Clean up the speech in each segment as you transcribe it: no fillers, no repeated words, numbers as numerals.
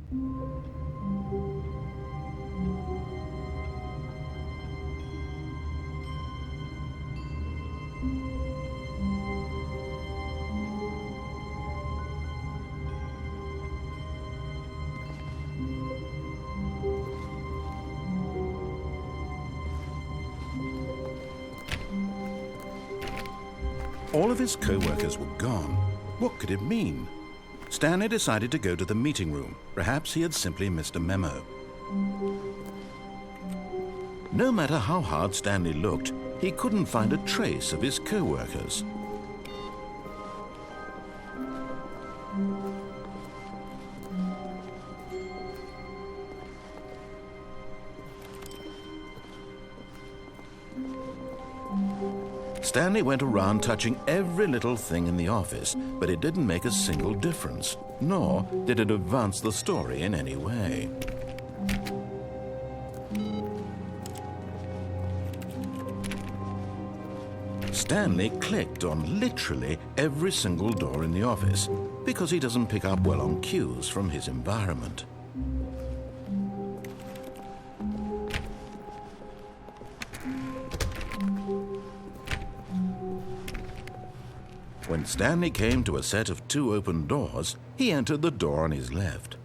All of his co-workers were gone. What could it mean? Stanley decided to go to the meeting room. Perhaps he had simply missed a memo. No matter how hard Stanley looked, he couldn't find a trace of his co-workers. Stanley went around touching every little thing in the office, but it didn't make a single difference, nor did it advance the story in any way. Stanley clicked on literally every single door in the office because he doesn't pick up well on cues from his environment. When Stanley came to a set of 2 open doors, he entered the door on his left.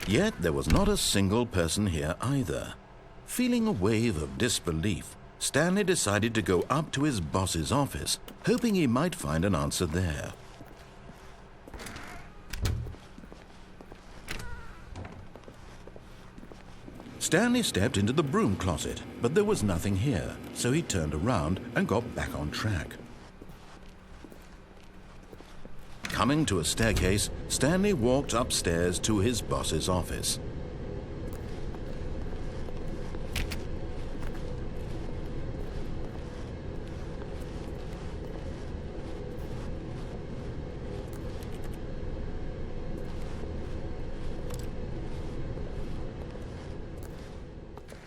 Yet there was not a single person here either. Feeling a wave of disbelief, Stanley decided to go up to his boss's office, hoping he might find an answer there. Stanley stepped into the broom closet, but there was nothing here, so he turned around and got back on track. Coming to a staircase, Stanley walked upstairs to his boss's office.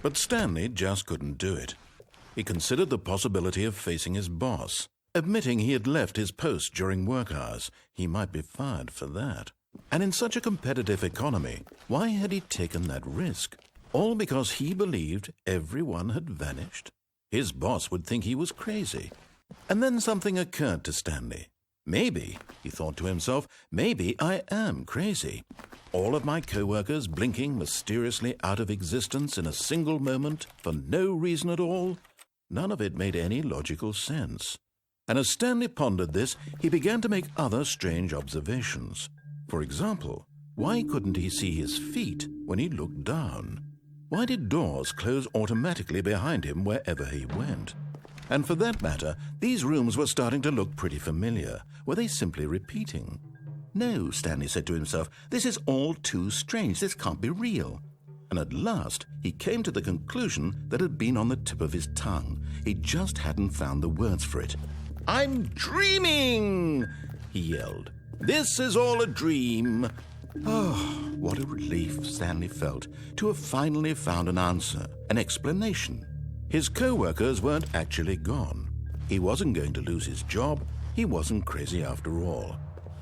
But Stanley just couldn't do it. He considered the possibility of facing his boss. Admitting he had left his post during work hours, he might be fired for that. And in such a competitive economy, why had he taken that risk? All because he believed everyone had vanished? His boss would think he was crazy. And then something occurred to Stanley. Maybe, he thought to himself, maybe I am crazy. All of my co-workers blinking mysteriously out of existence in a single moment for no reason at all? None of it made any logical sense. And as Stanley pondered this, he began to make other strange observations. For example, why couldn't he see his feet when he looked down? Why did doors close automatically behind him wherever he went? And for that matter, these rooms were starting to look pretty familiar. Were they simply repeating? No, Stanley said to himself, this is all too strange. This can't be real. And at last, he came to the conclusion that had been on the tip of his tongue. He just hadn't found the words for it. "I'm dreaming!" he yelled. "This is all a dream." Oh, what a relief Stanley felt to have finally found an answer, an explanation. His co-workers weren't actually gone. He wasn't going to lose his job. He wasn't crazy after all.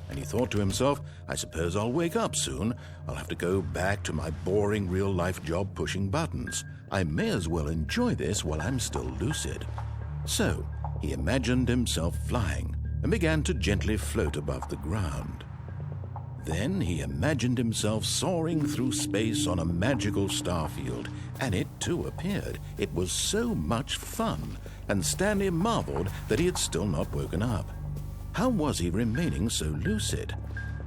And he thought to himself, I suppose I'll wake up soon. I'll have to go back to my boring real-life job pushing buttons. I may as well enjoy this while I'm still lucid. So he imagined himself flying and began to gently float above the ground. Then he imagined himself soaring through space on a magical starfield, and it too appeared. It was so much fun, and Stanley marveled that he had still not woken up. How was he remaining so lucid?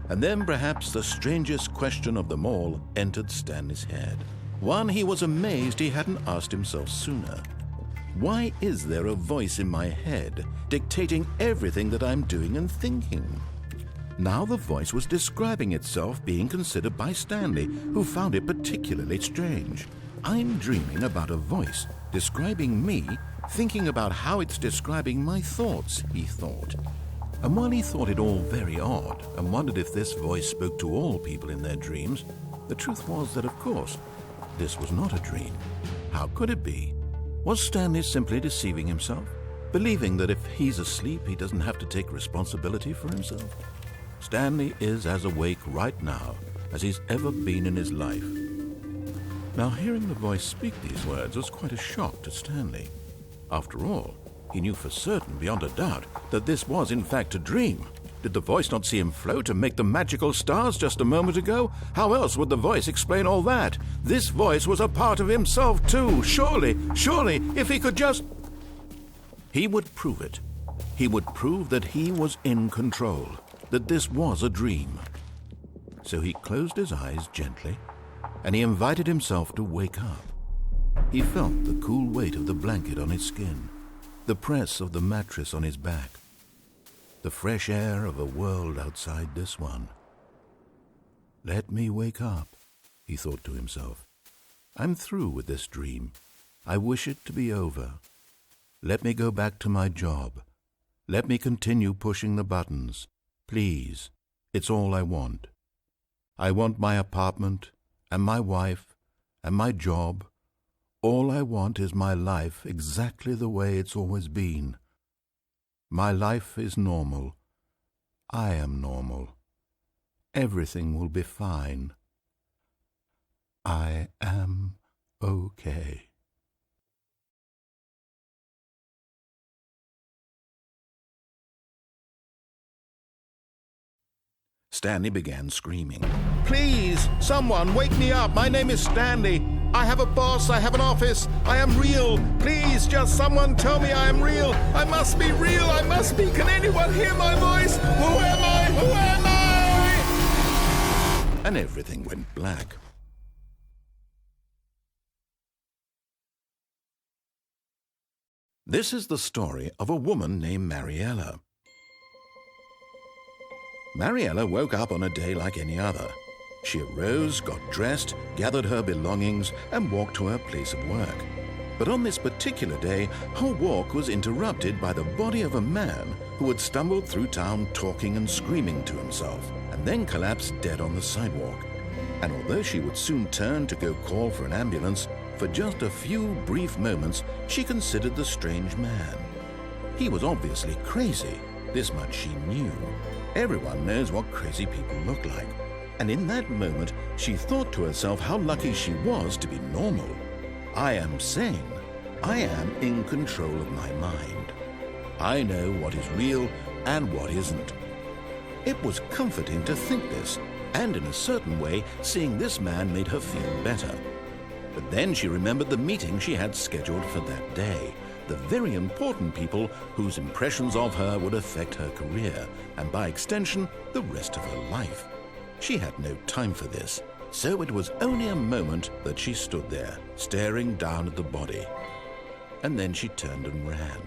And then perhaps the strangest question of them all entered Stanley's head. One he was amazed he hadn't asked himself sooner. Why is there a voice in my head dictating everything that I'm doing and thinking? Now the voice was describing itself being considered by Stanley, who found it particularly strange. I'm dreaming about a voice describing me, thinking about how it's describing my thoughts, he thought. And while he thought it all very odd and wondered if this voice spoke to all people in their dreams, the truth was that, of course, this was not a dream. How could it be? Was Stanley simply deceiving himself, believing that if he's asleep, he doesn't have to take responsibility for himself? Stanley is as awake right now as he's ever been in his life. Now, hearing the voice speak these words was quite a shock to Stanley. After all, he knew for certain, beyond a doubt, that this was in fact a dream. Did the voice not see him float and make the magical stars just a moment ago? How else would the voice explain all that? This voice was a part of himself too. Surely, if he could just... He would prove it. He would prove that he was in control, that this was a dream. So he closed his eyes gently, and he invited himself to wake up. He felt the cool weight of the blanket on his skin, the press of the mattress on his back, the fresh air of a world outside this one. Let me wake up, he thought to himself. I'm through with this dream. I wish it to be over. Let me go back to my job. Let me continue pushing the buttons. Please, it's all I want. I want my apartment and my wife and my job. All I want is my life exactly the way it's always been. My life is normal. I am normal. Everything will be fine. I am okay. Stanley began screaming. Please, someone, wake me up. My name is Stanley. I have a boss. I have an office. I am real. Please, just someone tell me I am real. I must be real. I must be. Can anyone hear my voice? Who am I? Who am I? And everything went black. This is the story of a woman named Mariella. Mariella woke up on a day like any other. She arose, got dressed, gathered her belongings, and walked to her place of work. But on this particular day, her walk was interrupted by the body of a man who had stumbled through town talking and screaming to himself, and then collapsed dead on the sidewalk. And although she would soon turn to go call for an ambulance, for just a few brief moments she considered the strange man. He was obviously crazy. This much she knew. Everyone knows what crazy people look like. And in that moment, she thought to herself how lucky she was to be normal. I am sane. I am in control of my mind. I know what is real and what isn't. It was comforting to think this, and in a certain way, seeing this man made her feel better. But then she remembered the meeting she had scheduled for that day, the very important people whose impressions of her would affect her career, and by extension, the rest of her life. She had no time for this, so it was only a moment that she stood there, staring down at the body. And then she turned and ran.